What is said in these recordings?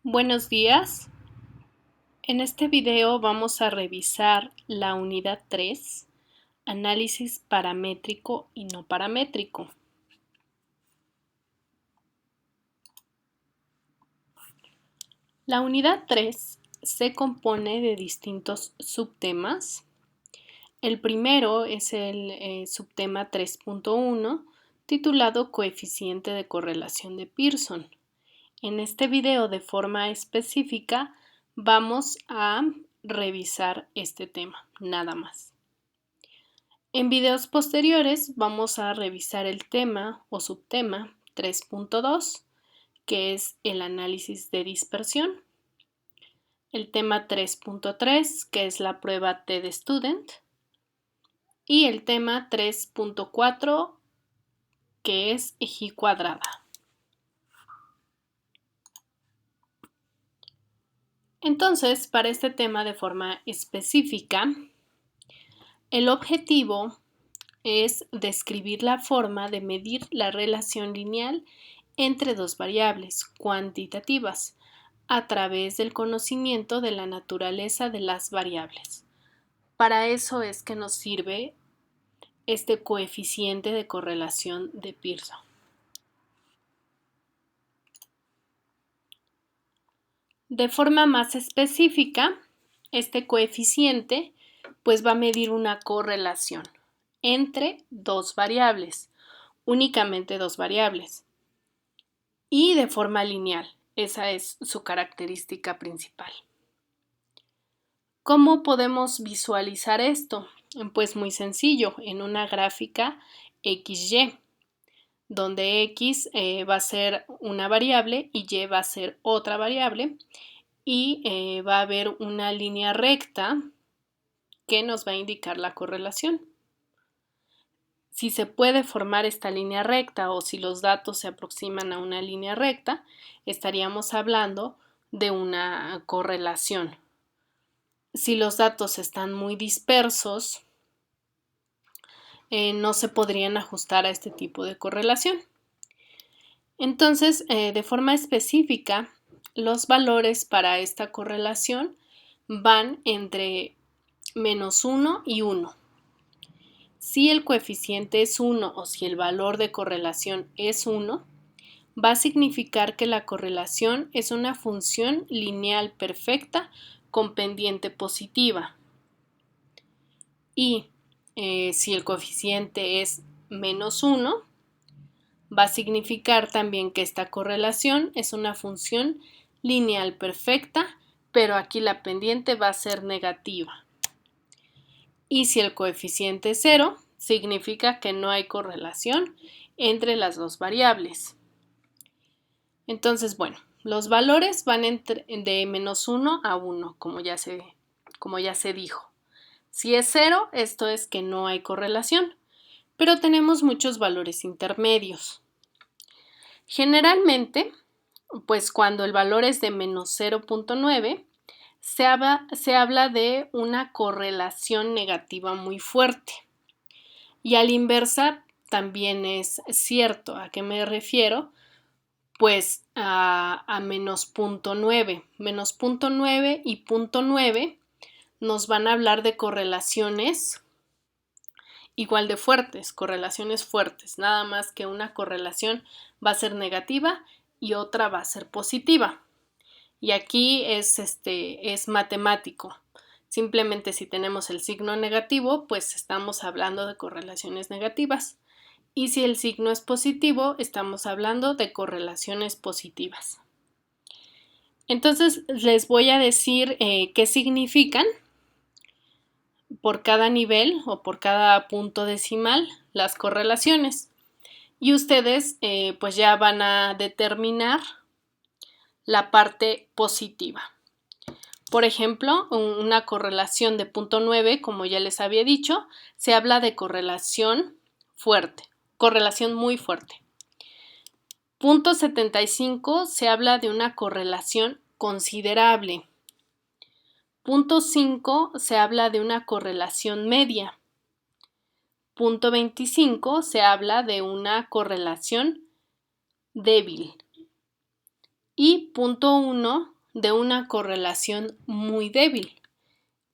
Buenos días. En este video vamos a revisar la unidad 3, análisis paramétrico y no paramétrico. La unidad 3 se compone de distintos subtemas. El primero es el subtema 3.1, titulado Coeficiente de correlación de Pearson. En este video, de forma específica, vamos a revisar este tema, nada más. En videos posteriores vamos a revisar el tema o subtema 3.2, que es el análisis de dispersión, el tema 3.3, que es la prueba TED-Student, y el tema 3.4, que es EJ cuadrada. Entonces, para este tema de forma específica, el objetivo es describir la forma de medir la relación lineal entre dos variables cuantitativas a través del conocimiento de la naturaleza de las variables. Para eso es que nos sirve este coeficiente de correlación de Pearson. De forma más específica, este coeficiente pues va a medir una correlación entre dos variables, únicamente dos variables, y de forma lineal. Esa es su característica principal. ¿Cómo podemos visualizar esto? Pues muy sencillo, en una gráfica XY, donde X va a ser una variable y Y va a ser otra variable, y va a haber una línea recta que nos va a indicar la correlación. Si se puede formar esta línea recta o si los datos se aproximan a una línea recta, estaríamos hablando de una correlación. Si los datos están muy dispersos, no se podrían ajustar a este tipo de correlación. Entonces, de forma específica, los valores para esta correlación van entre -1 y 1. Si el coeficiente es 1 o si el valor de correlación es 1, va a significar que la correlación es una función lineal perfecta con pendiente positiva. Y si el coeficiente es -1, va a significar también que esta correlación es una función lineal perfecta, pero aquí la pendiente va a ser negativa. Y si el coeficiente es 0, significa que no hay correlación entre las dos variables. Entonces, bueno, los valores van de -1 a 1, como ya se dijo. Si es 0, esto es que no hay correlación, pero tenemos muchos valores intermedios. Generalmente, pues cuando el valor es de -0.9, se habla de una correlación negativa muy fuerte. Y a la inversa también es cierto. ¿A qué me refiero? Pues a -0.9. -0.9 y 0.9 nos van a hablar de correlaciones igual de fuertes, correlaciones fuertes, nada más que una correlación va a ser negativa y otra va a ser positiva. Y aquí es matemático. Simplemente si tenemos el signo negativo, pues estamos hablando de correlaciones negativas. Y si el signo es positivo, estamos hablando de correlaciones positivas. Entonces les voy a decir qué significan por cada nivel o por cada punto decimal las correlaciones. Y ustedes pues ya van a determinar la parte positiva. Por ejemplo, una correlación de 0.9, como ya les había dicho, se habla de correlación fuerte, correlación muy fuerte. 0.75 se habla de una correlación considerable. 0.5 se habla de una correlación media. 0.25 se habla de una correlación débil. Y 0.1 de una correlación muy débil.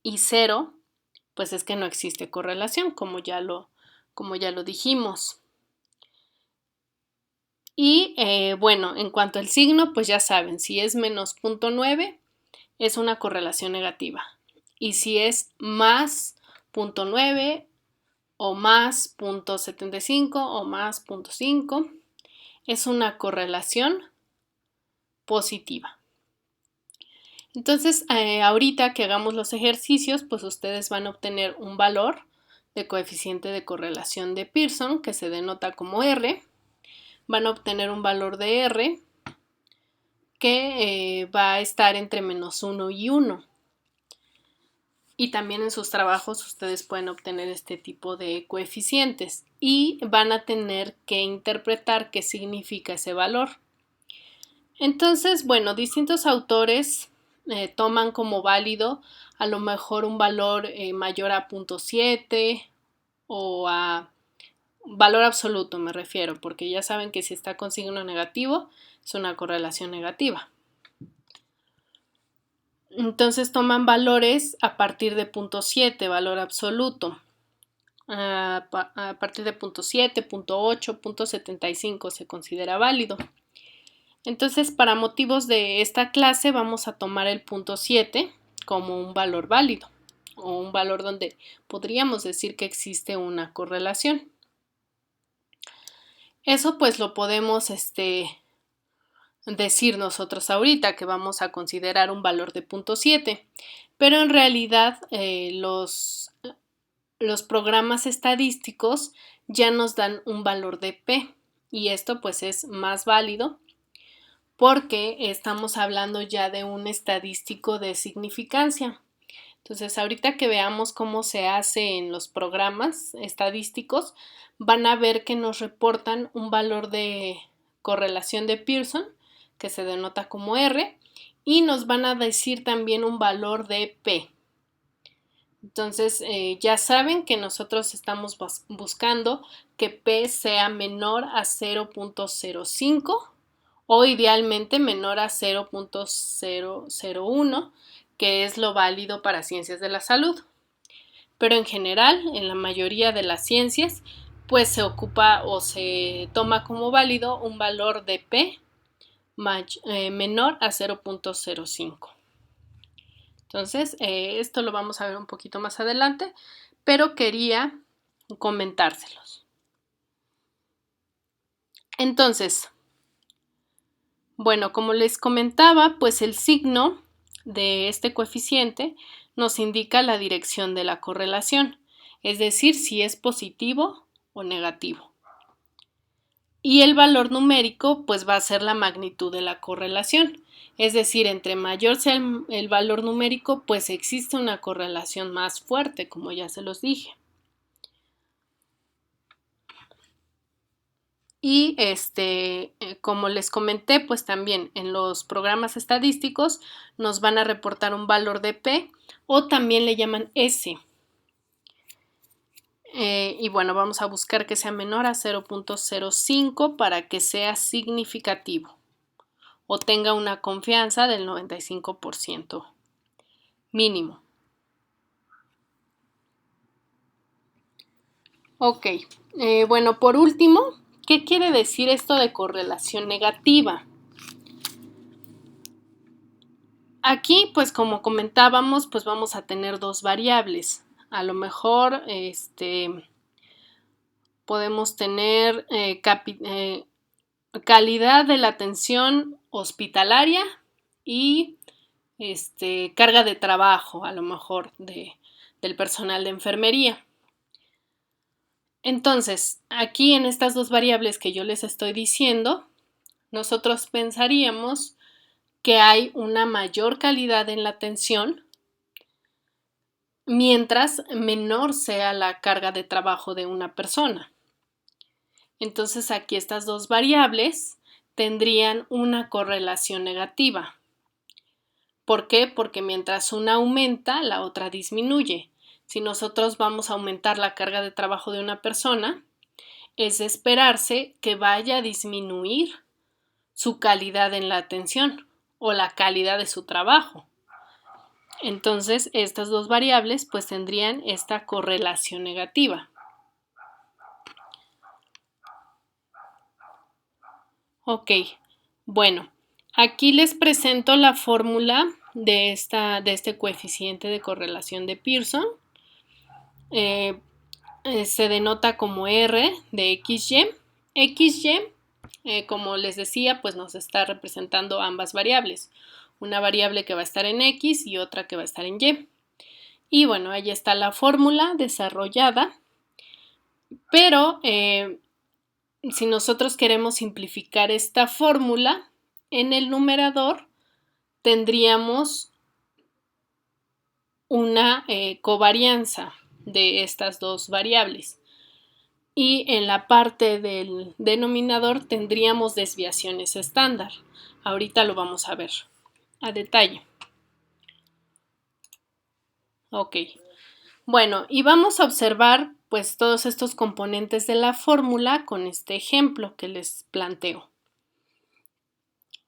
Y 0, pues es que no existe correlación, como ya lo dijimos. Y bueno, en cuanto al signo, pues ya saben, si es menos 0.9 es una correlación negativa. Y si es más 0.9 o más 0.75 o más 0.5 es una correlación positiva. Entonces, ahorita que hagamos los ejercicios, pues ustedes van a obtener un valor de coeficiente de correlación de Pearson, que se denota como R. Van a obtener un valor de R que va a estar entre menos 1 y 1. Y también en sus trabajos ustedes pueden obtener este tipo de coeficientes y van a tener que interpretar qué significa ese valor. Entonces, bueno, distintos autores toman como válido a lo mejor un valor mayor a 0.7 o a valor absoluto, me refiero, porque ya saben que si está con signo negativo es una correlación negativa. Entonces toman valores a partir de 0.7, valor absoluto. A partir de 0.7, 0.8, 0.75 se considera válido. Entonces, para motivos de esta clase vamos a tomar el 0.7 como un valor válido o un valor donde podríamos decir que existe una correlación. Eso pues lo podemos decir nosotros ahorita, que vamos a considerar un valor de 0.7, pero en realidad los programas estadísticos ya nos dan un valor de P y esto pues es más válido porque estamos hablando ya de un estadístico de significancia. Entonces, ahorita que veamos cómo se hace en los programas estadísticos, van a ver que nos reportan un valor de correlación de Pearson, que se denota como R, y nos van a decir también un valor de P. Entonces, ya saben que nosotros estamos buscando que P sea menor a 0.05 o idealmente menor a 0.001, que es lo válido para ciencias de la salud. Pero en general, en la mayoría de las ciencias, pues se ocupa o se toma como válido un valor de P menor a 0.05. Entonces, esto lo vamos a ver un poquito más adelante, pero quería comentárselos. Entonces, bueno, como les comentaba, pues el signo de este coeficiente nos indica la dirección de la correlación, es decir, si es positivo o negativo. Y el valor numérico pues va a ser la magnitud de la correlación, es decir, entre mayor sea el valor numérico, pues existe una correlación más fuerte, como ya se los dije. Y como les comenté, pues también en los programas estadísticos nos van a reportar un valor de P o también le llaman S. Y bueno, vamos a buscar que sea menor a 0.05 para que sea significativo o tenga una confianza del 95% mínimo. Ok, bueno, por último, ¿qué quiere decir esto de correlación negativa? Aquí, pues como comentábamos, pues vamos a tener dos variables. A lo mejor podemos tener calidad de la atención hospitalaria y carga de trabajo, a lo mejor del personal de enfermería. Entonces, aquí en estas dos variables que yo les estoy diciendo, nosotros pensaríamos que hay una mayor calidad en la atención mientras menor sea la carga de trabajo de una persona. Entonces aquí estas dos variables tendrían una correlación negativa. ¿Por qué? Porque mientras una aumenta, la otra disminuye. Si nosotros vamos a aumentar la carga de trabajo de una persona, es de esperarse que vaya a disminuir su calidad en la atención o la calidad de su trabajo. Entonces, estas dos variables pues tendrían esta correlación negativa. Ok, bueno, aquí les presento la fórmula de este coeficiente de correlación de Pearson. Se denota como R de XY. XY, como les decía, pues nos está representando ambas variables. Una variable que va a estar en X y otra que va a estar en Y. Y bueno, ahí está la fórmula desarrollada. Pero si nosotros queremos simplificar esta fórmula, en el numerador tendríamos una covarianza de estas dos variables. Y en la parte del denominador tendríamos desviaciones estándar. Ahorita lo vamos a ver a detalle. Ok, bueno, y vamos a observar pues todos estos componentes de la fórmula con este ejemplo que les planteo.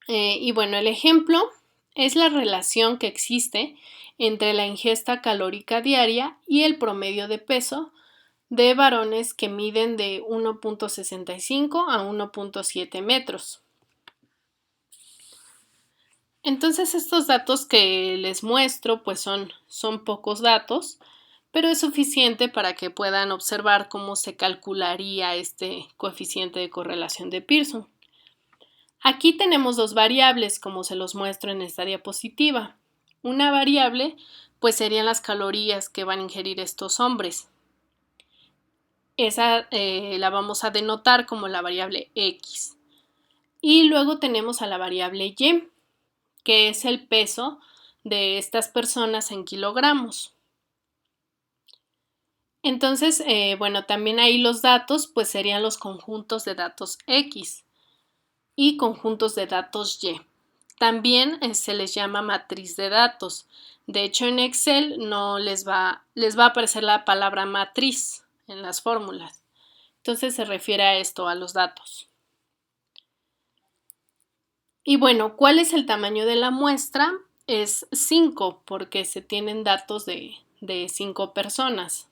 Y bueno, el ejemplo es la relación que existe entre la ingesta calórica diaria y el promedio de peso de varones que miden de 1.65 a 1.7 metros. Entonces estos datos que les muestro pues son pocos datos, pero es suficiente para que puedan observar cómo se calcularía este coeficiente de correlación de Pearson. Aquí tenemos dos variables, como se los muestro en esta diapositiva. Una variable pues serían las calorías que van a ingerir estos hombres. Esa la vamos a denotar como la variable X. Y luego tenemos a la variable Y, que es el peso de estas personas en kilogramos. Entonces, bueno, también ahí los datos pues serían los conjuntos de datos X y conjuntos de datos Y. También se les llama matriz de datos. De hecho, en Excel no les va a aparecer la palabra matriz en las fórmulas. Entonces se refiere a esto, a los datos. Y bueno, ¿cuál es el tamaño de la muestra? Es 5 porque se tienen datos de 5 personas.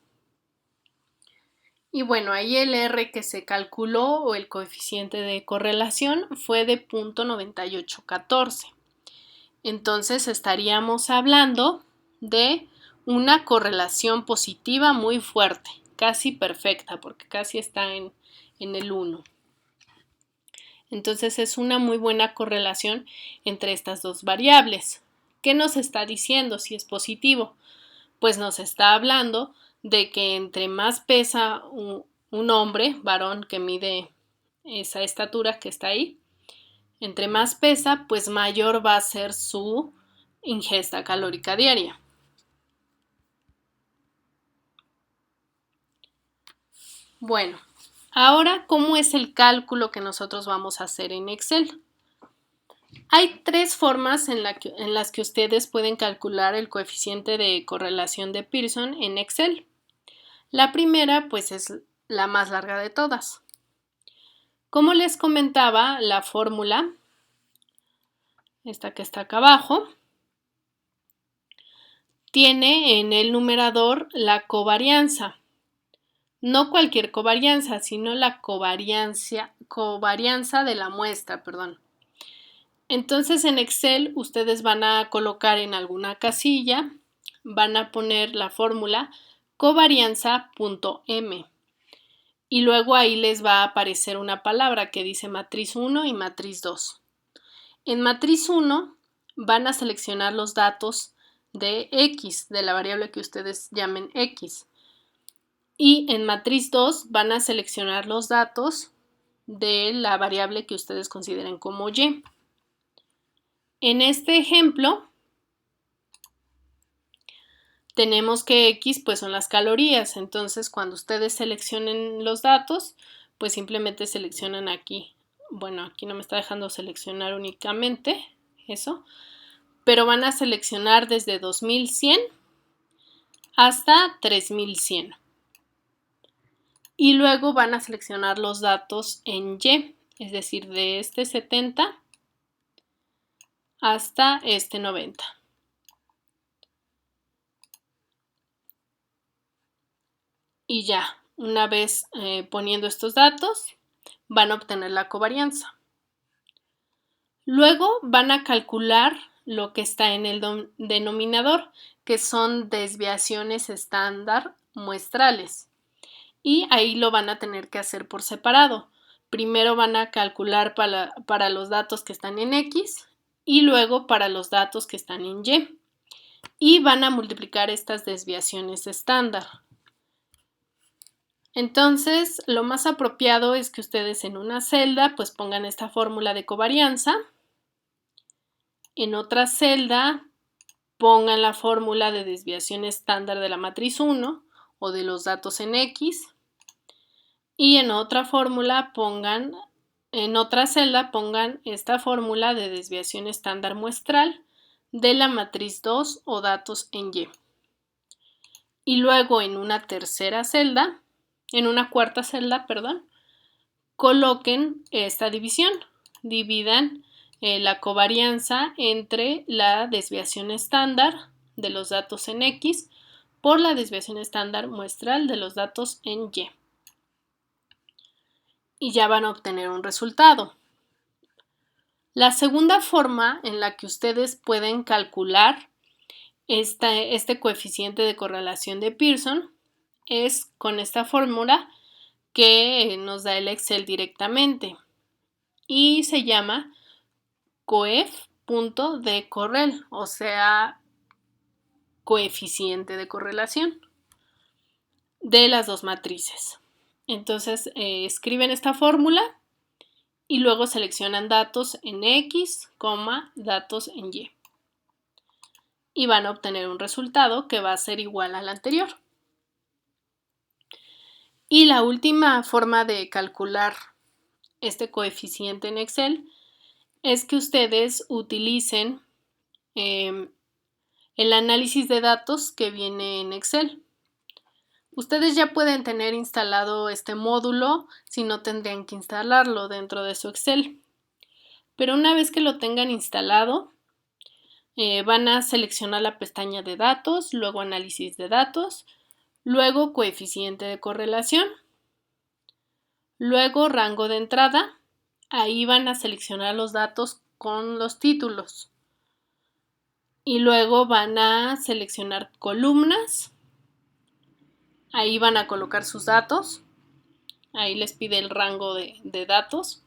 Y bueno, ahí el R que se calculó o el coeficiente de correlación fue de 0.9814. Entonces estaríamos hablando de una correlación positiva muy fuerte, casi perfecta, porque casi está en el 1. Entonces es una muy buena correlación entre estas dos variables. ¿Qué nos está diciendo si es positivo? Pues nos está hablando de que entre más pesa un hombre, varón que mide esa estatura que está ahí, entre más pesa, pues mayor va a ser su ingesta calórica diaria. Bueno, ahora, ¿cómo es el cálculo que nosotros vamos a hacer en Excel? Hay tres formas en las que ustedes pueden calcular el coeficiente de correlación de Pearson en Excel. La primera, pues, es la más larga de todas. Como les comentaba, la fórmula, esta que está acá abajo, tiene en el numerador la covarianza. No cualquier covarianza, sino la covarianza de la muestra, perdón. Entonces en Excel ustedes van a colocar en alguna casilla, van a poner la fórmula covarianza.m y luego ahí les va a aparecer una palabra que dice matriz 1 y matriz 2. En matriz 1 van a seleccionar los datos de X, de la variable que ustedes llamen X. Y en matriz 2 van a seleccionar los datos de la variable que ustedes consideren como Y. En este ejemplo, tenemos que X pues son las calorías, entonces cuando ustedes seleccionen los datos, pues simplemente seleccionan aquí. Bueno, aquí no me está dejando seleccionar únicamente eso, pero van a seleccionar desde 2100 hasta 3100. Y luego van a seleccionar los datos en Y, es decir, de este 70 hasta este 90. Y ya, una vez poniendo estos datos, van a obtener la covarianza. Luego van a calcular lo que está en el denominador, que son desviaciones estándar muestrales. Y ahí lo van a tener que hacer por separado. Primero van a calcular para los datos que están en X y luego para los datos que están en Y. Y van a multiplicar estas desviaciones estándar. Entonces, lo más apropiado es que ustedes en una celda pues pongan esta fórmula de covarianza. En otra celda pongan la fórmula de desviación estándar de la matriz 1 o de los datos en X. Y en otra celda pongan esta fórmula de desviación estándar muestral de la matriz 2 o datos en Y. Y luego en una cuarta celda, coloquen esta división. Dividan la covarianza entre la desviación estándar de los datos en X por la desviación estándar muestral de los datos en Y. Y ya van a obtener un resultado. La segunda forma en la que ustedes pueden calcular este coeficiente de correlación de Pearson es con esta fórmula que nos da el Excel directamente y se llama coef.decorrel, o sea, coeficiente de correlación de las dos matrices. Entonces escriben esta fórmula y luego seleccionan datos en X, datos en Y. Y van a obtener un resultado que va a ser igual al anterior. Y la última forma de calcular este coeficiente en Excel es que ustedes utilicen el análisis de datos que viene en Excel. Ustedes ya pueden tener instalado este módulo, si no tendrían que instalarlo dentro de su Excel. Pero una vez que lo tengan instalado, van a seleccionar la pestaña de datos, luego análisis de datos, luego coeficiente de correlación, luego rango de entrada. Ahí van a seleccionar los datos con los títulos y luego van a seleccionar columnas. Ahí van a colocar sus datos. Ahí les pide el rango de datos.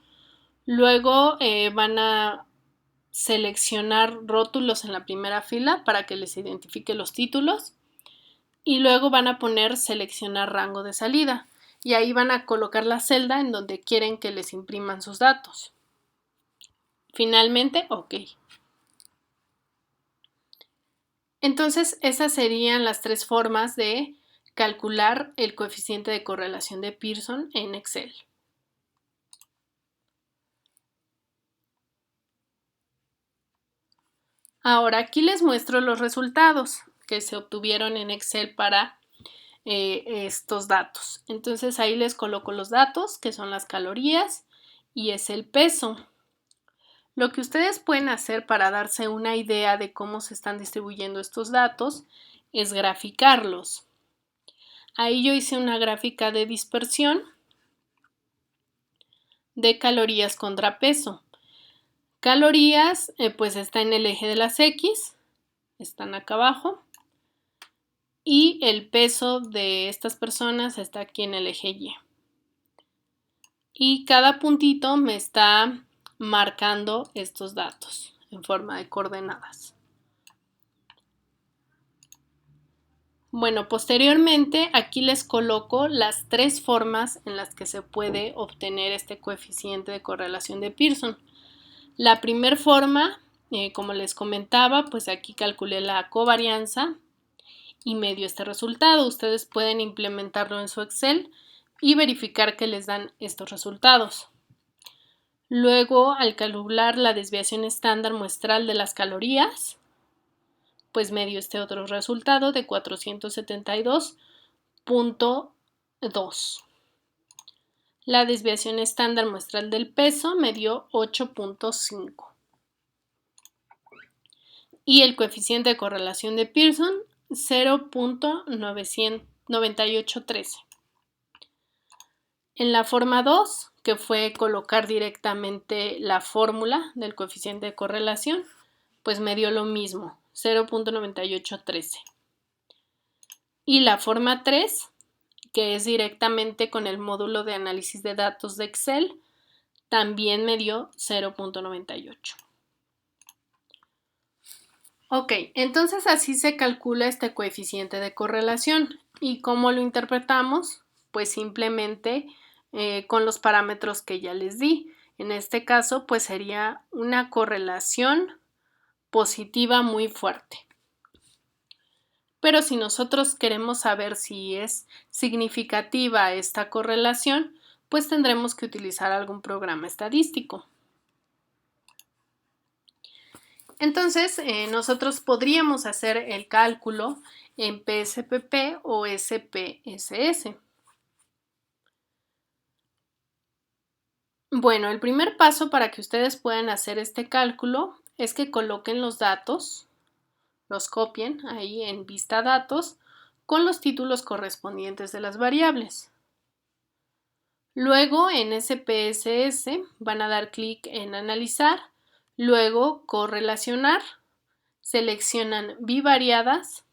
Luego van a seleccionar rótulos en la primera fila para que les identifique los títulos. Y luego van a poner seleccionar rango de salida. Y ahí van a colocar la celda en donde quieren que les impriman sus datos. Finalmente, OK. Entonces, esas serían las tres formas de calcular el coeficiente de correlación de Pearson en Excel. Ahora aquí les muestro los resultados que se obtuvieron en Excel para estos datos. Entonces ahí les coloco los datos, que son las calorías y es el peso. Lo que ustedes pueden hacer para darse una idea de cómo se están distribuyendo estos datos es graficarlos. Ahí yo hice una gráfica de dispersión de calorías contra peso. Calorías pues está en el eje de las X, están acá abajo, y el peso de estas personas está aquí en el eje Y. Y cada puntito me está marcando estos datos en forma de coordenadas. Bueno, posteriormente aquí les coloco las tres formas en las que se puede obtener este coeficiente de correlación de Pearson. La primera forma, como les comentaba, pues aquí calculé la covarianza y me dio este resultado. Ustedes pueden implementarlo en su Excel y verificar que les dan estos resultados. Luego, al calcular la desviación estándar muestral de las calorías, pues me dio este otro resultado de 472.2. La desviación estándar muestral del peso me dio 8.5. y el coeficiente de correlación de Pearson 0.9813. En la forma 2, que fue colocar directamente la fórmula del coeficiente de correlación, pues me dio lo mismo, 0.9813. Y la forma 3, que es directamente con el módulo de análisis de datos de Excel, también me dio 0.98. Ok, entonces así se calcula este coeficiente de correlación. ¿Y cómo lo interpretamos? Pues simplemente con los parámetros que ya les di. En este caso, pues sería una correlación positiva muy fuerte. Pero si nosotros queremos saber si es significativa esta correlación, pues tendremos que utilizar algún programa estadístico. Entonces, nosotros podríamos hacer el cálculo en PSPP o SPSS. Bueno, el primer paso para que ustedes puedan hacer este cálculo es que coloquen los datos, los copien ahí en vista datos con los títulos correspondientes de las variables. Luego en SPSS van a dar clic en analizar, luego correlacionar, seleccionan bivariadas,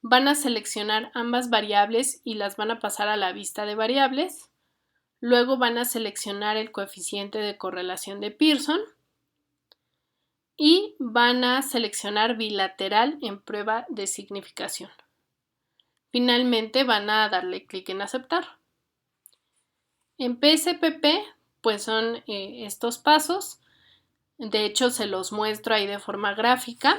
van a seleccionar ambas variables y las van a pasar a la vista de variables. Luego van a seleccionar el coeficiente de correlación de Pearson y van a seleccionar bilateral en prueba de significación. Finalmente van a darle clic en aceptar. En PSPP pues son estos pasos. De hecho se los muestro ahí de forma gráfica.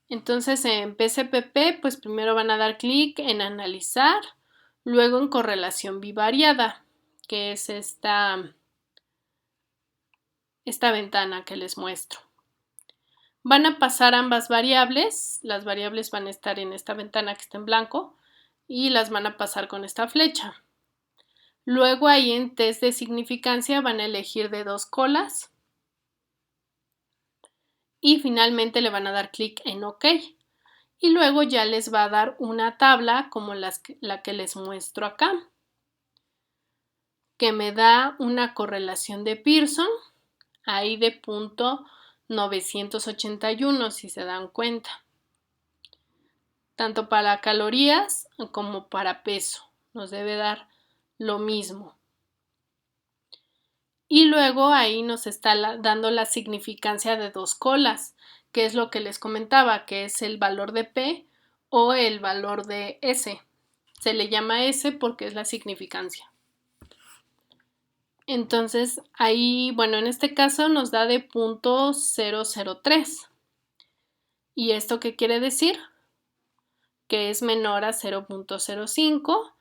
Entonces en PSPP pues primero van a dar clic en analizar, luego en correlación bivariada, que es esta ventana que les muestro. Van a pasar ambas variables, las variables van a estar en esta ventana que está en blanco y las van a pasar con esta flecha. Luego ahí en test de significancia van a elegir de 2 colas y finalmente le van a dar clic en OK. Y luego ya les va a dar una tabla como la que les muestro acá, que me da una correlación de Pearson, ahí de punto 981, si se dan cuenta. Tanto para calorías como para peso, nos debe dar lo mismo. Y luego ahí nos está dando la significancia de 2 colas, que es lo que les comentaba, que es el valor de P o el valor de S. Se le llama S porque es la significancia. Entonces ahí, bueno, en este caso nos da de punto 003. ¿Y esto qué quiere decir? Que es menor a 0.05,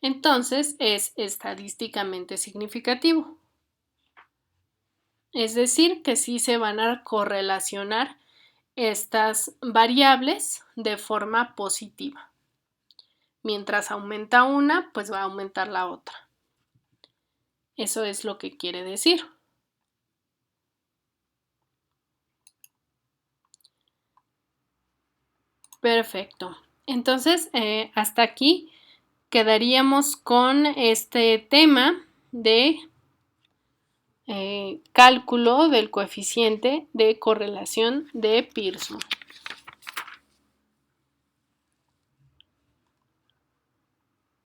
entonces es estadísticamente significativo. Es decir, que sí se van a correlacionar estas variables de forma positiva. Mientras aumenta una, pues va a aumentar la otra. Eso es lo que quiere decir. Perfecto. Entonces, hasta aquí quedaríamos con este tema de cálculo del coeficiente de correlación de Pearson.